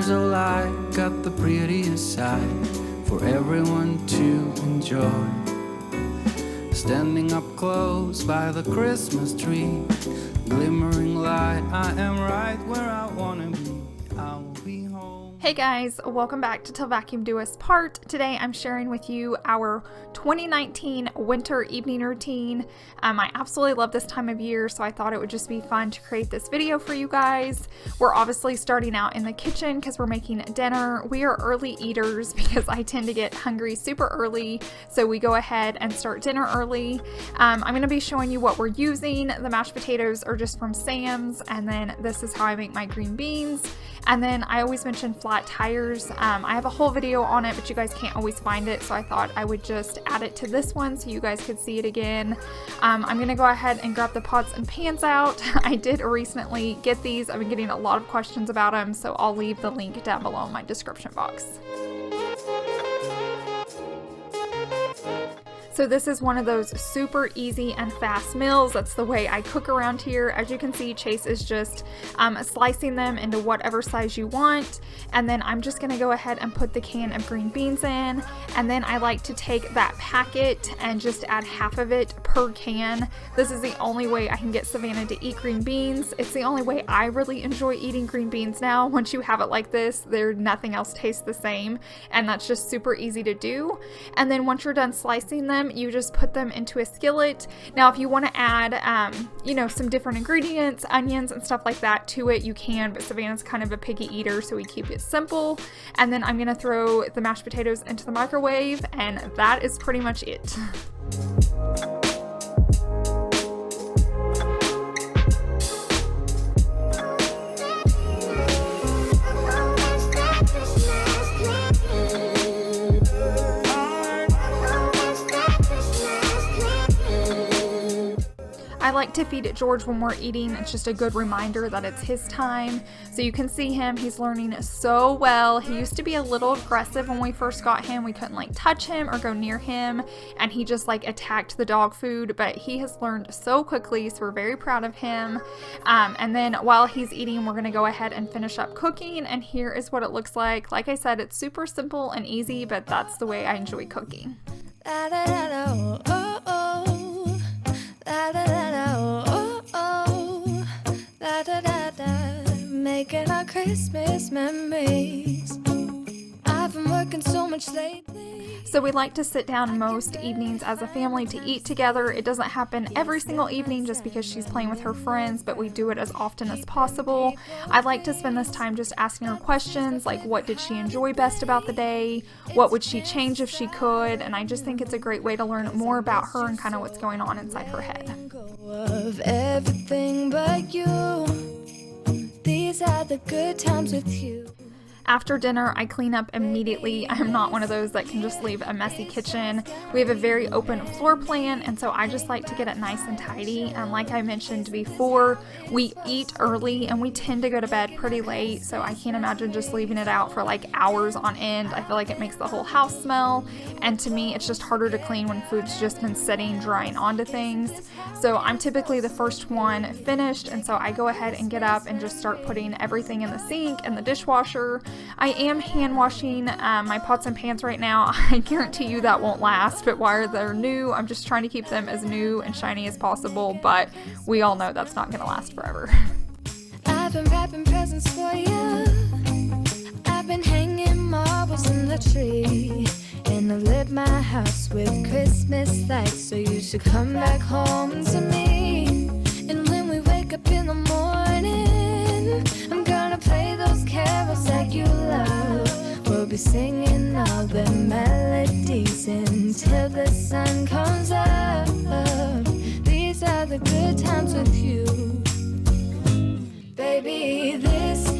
There's a light, got the prettiest side for everyone to enjoy. Standing up close by the Christmas tree, glimmering light, I am right where I wanna be. I will be home. Hey guys, welcome back to Till Vacuum Do Us Part. Today I'm sharing with you our 2019 winter evening routine. I absolutely love this time of year, so I thought it would just be fun to create this video for you guys. We're obviously starting out in the kitchen because we're making dinner. We are early eaters because I tend to get hungry super early, so we go ahead and start dinner early. I'm going to be showing you what we're using. The mashed potatoes are just from Sam's, and then this is how I make my green beans. And then I always mention flat tires. I have a whole video on it, but you guys can't always find it, so I thought I would just add it to this one so you guys could see it again. I'm gonna go ahead and grab the pots and pans out. I did recently get these. I've been getting a lot of questions about them, so I'll leave the link down below in my description box. So this is one of those super easy and fast meals. That's the way I cook around here. As you can see, Chase is just slicing them into whatever size you want. And then I'm just gonna go ahead and put the can of green beans in. And then I like to take that packet and just add half of it per can. This is the only way I can get Savannah to eat green beans. It's the only way I really enjoy eating green beans now. Once you have it like this, nothing else tastes the same. And that's just super easy to do. And then once you're done slicing them, you just put them into a skillet. Now if you want to add you know, some different ingredients, onions and stuff like that to it, you can, but Savannah's kind of a picky eater, so we keep it simple. And then I'm gonna throw the mashed potatoes into the microwave, and that is pretty much it. I like to feed it George when we're eating. It's just a good reminder that it's his time. So you can see him, he's learning so well. He used to be a little aggressive when we first got him. We couldn't like touch him or go near him, and he just like attacked the dog food, but he has learned so quickly, so we're very proud of him. And then while he's eating, we're gonna go ahead and finish up cooking, and here is what it looks like. Like I said, it's super simple and easy, but that's the way I enjoy cooking. La, la, la, la, oh, oh, oh. La, la, la, la, oh, oh, oh. La, da, da, da. Making our Christmas memories. I've been working so much lately. So we like to sit down most evenings as a family to eat together. It doesn't happen every single evening just because she's playing with her friends, but we do it as often as possible. I like to spend this time just asking her questions like, what did she enjoy best about the day? What would she change if she could? And I just think it's a great way to learn more about her and kind of what's going on inside her head. Of everything but you. These are the good times with you. After dinner, I clean up immediately. I'm not one of those that can just leave a messy kitchen. We have a very open floor plan, and so I just like to get it nice and tidy. And like I mentioned before, we eat early and we tend to go to bed pretty late, so I can't imagine just leaving it out for like hours on end. I feel like it makes the whole house smell, and to me, it's just harder to clean when food's just been sitting, drying onto things. So I'm typically the first one finished, and so I go ahead and get up and just start putting everything in the sink and the dishwasher. I am hand washing my pots and pans right now. I guarantee you that won't last, but while they're new, I'm just trying to keep them as new and shiny as possible, but we all know that's not going to last forever. I've been wrapping presents for you. I've been hanging marbles in the tree, and I've lit my house with Christmas lights, so you should come back home to me. And when we wake up in the morning, I'm gonna play those carols that you love. We'll be singing all the melodies until the sun comes up. These are the good times with you. Baby, this.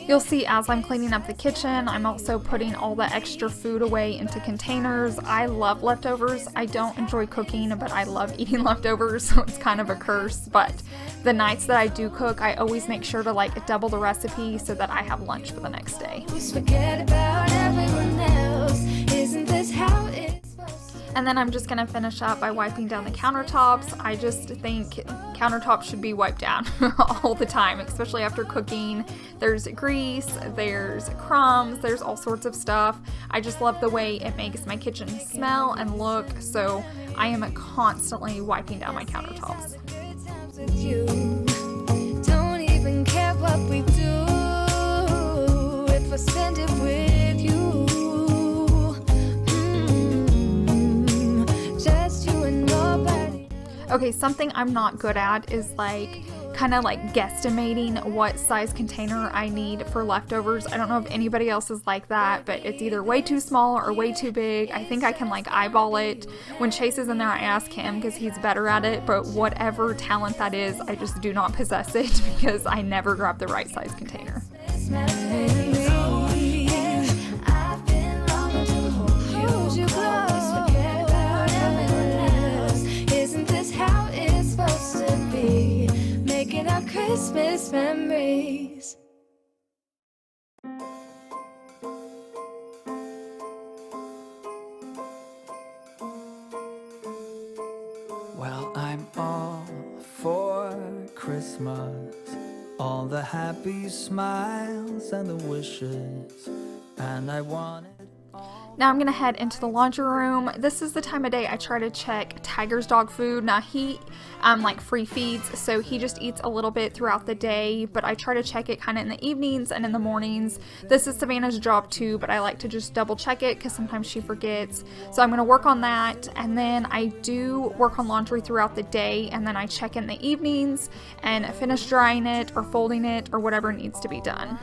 You'll see as I'm cleaning up the kitchen, I'm also putting all the extra food away into containers. I love leftovers. I don't enjoy cooking, but I love eating leftovers, so it's kind of a curse. But the nights that I do cook, I always make sure to like double the recipe so that I have lunch for the next day. Just forget about everyone else. Isn't this how it's supposed to be? And then I'm just going to finish up by wiping down the countertops. I just think countertops should be wiped down all the time, especially after cooking. There's grease, there's crumbs, there's all sorts of stuff. I just love the way it makes my kitchen smell and look, so I am constantly wiping down my countertops. Don't even care what we do if I spend it with you. Just you and nobody. Okay, something I'm not good at is kind of guesstimating what size container I need for leftovers. I don't know if anybody else is like that, but it's either way too small or way too big. I think I can eyeball it. When Chase is in there, I ask him because he's better at it, but whatever talent that is, I just do not possess it because I never grab the right size container. I've been longing to hold you close, forget about everyone else. Isn't this how it's supposed to be? Making our Christmas memories. Well, I'm all for Christmas, all the happy smiles and the wishes, and I want it. Now I'm gonna head into the laundry room. This is the time of day I try to check Tiger's dog food. Now he free feeds, so he just eats a little bit throughout the day, but I try to check it kind of in the evenings and in the mornings. This is Savannah's job too, but I like to just double check it because sometimes she forgets. So I'm gonna work on that, and then I do work on laundry throughout the day, and then I check in the evenings and finish drying it or folding it or whatever needs to be done.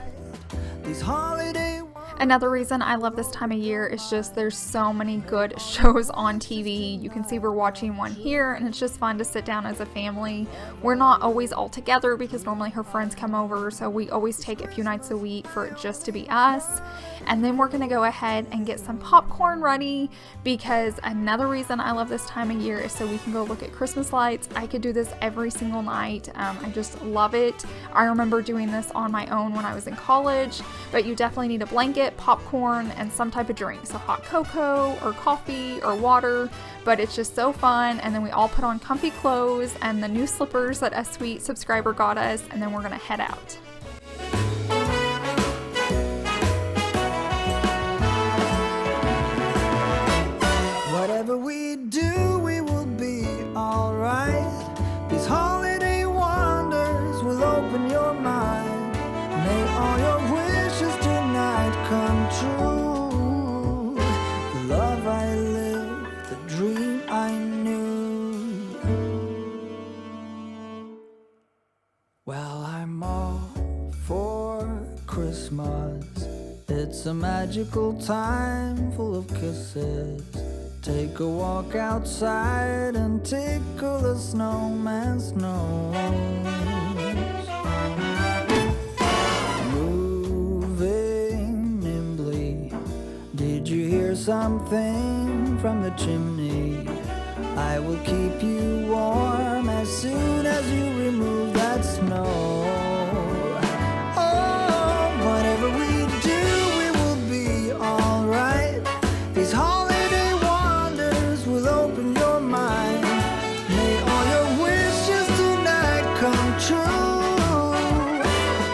These holiday. Another reason I love this time of year is just there's so many good shows on TV. You can see we're watching one here, and it's just fun to sit down as a family. We're not always all together because normally her friends come over, so we always take a few nights a week for it just to be us. And then we're gonna go ahead and get some popcorn ready, because another reason I love this time of year is so we can go look at Christmas lights. I could do this every single night. I just love it. I remember doing this on my own when I was in college, but you definitely need a blanket, popcorn, and some type of drink, so hot cocoa or coffee or water, but it's just so fun. And then we all put on comfy clothes and the new slippers that a sweet subscriber got us, and then we're gonna head out. Whatever we do, we will be alright. These holiday wonders will open your mind. May all your wishes tonight come true. The love I lived, the dream I knew. Well, I'm all for Christmas. It's a magical time full of kisses. Take a walk outside and tickle the snowman's nose. Moving nimbly, did you hear something from the chimney? I will keep you warm as soon as you remove that snow. Oh, whatever we do, we will be alright. These holiday wonders will open your mind. May all your wishes tonight come true.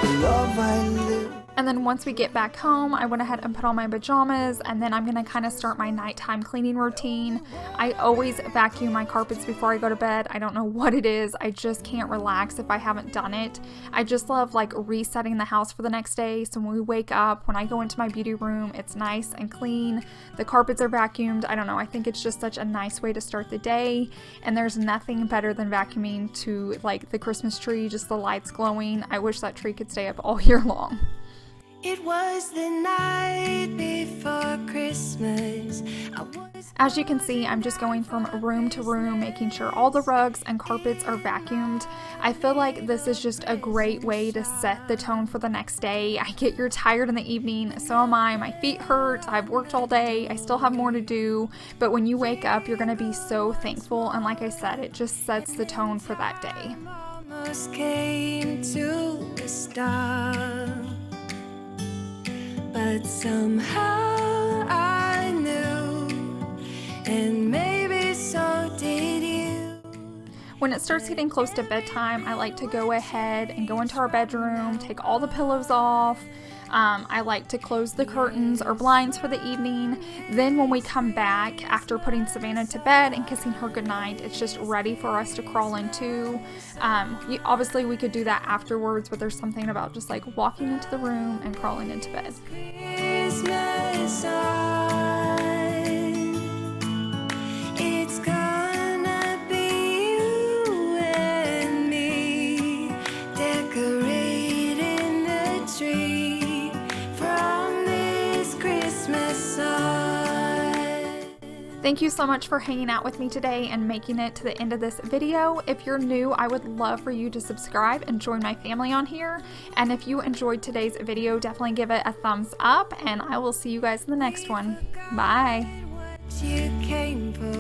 The love I live. And then once we get back home, I went ahead and put on my pajamas, and then I'm gonna kind of start my nighttime cleaning routine. I always vacuum my carpets before I go to bed. I don't know what it is. I just can't relax if I haven't done it. I just love resetting the house for the next day. So when we wake up, when I go into my beauty room, it's nice and clean. The carpets are vacuumed. I don't know. I think it's just such a nice way to start the day. And there's nothing better than vacuuming to the Christmas tree, just the lights glowing. I wish that tree could stay up all year long. It was the night before Christmas. As you can see, I'm just going from room to room, making sure all the rugs and carpets are vacuumed. I feel like this is just a great way to set the tone for the next day. I get you're tired in the evening, so am I. My feet hurt, I've worked all day, I still have more to do, but when you wake up, you're gonna be so thankful, and like I said, it just sets the tone for that day. Almost came to a stop, but somehow I knew and made When it starts getting close to bedtime, I like to go ahead and go into our bedroom, take all the pillows off. I like to close the curtains or blinds for the evening. Then when we come back after putting Savannah to bed and kissing her goodnight, it's just ready for us to crawl into. Obviously we could do that afterwards, but there's something about just like walking into the room and crawling into bed. Christmas it's gonna be you and me decorating the tree from this Christmas side. Thank you so much for hanging out with me today and making it to the end of this video. If you're new, I would love for you to subscribe and join my family on here. And if you enjoyed today's video, definitely give it a thumbs up, and I will see you guys in the next one. Bye. You came for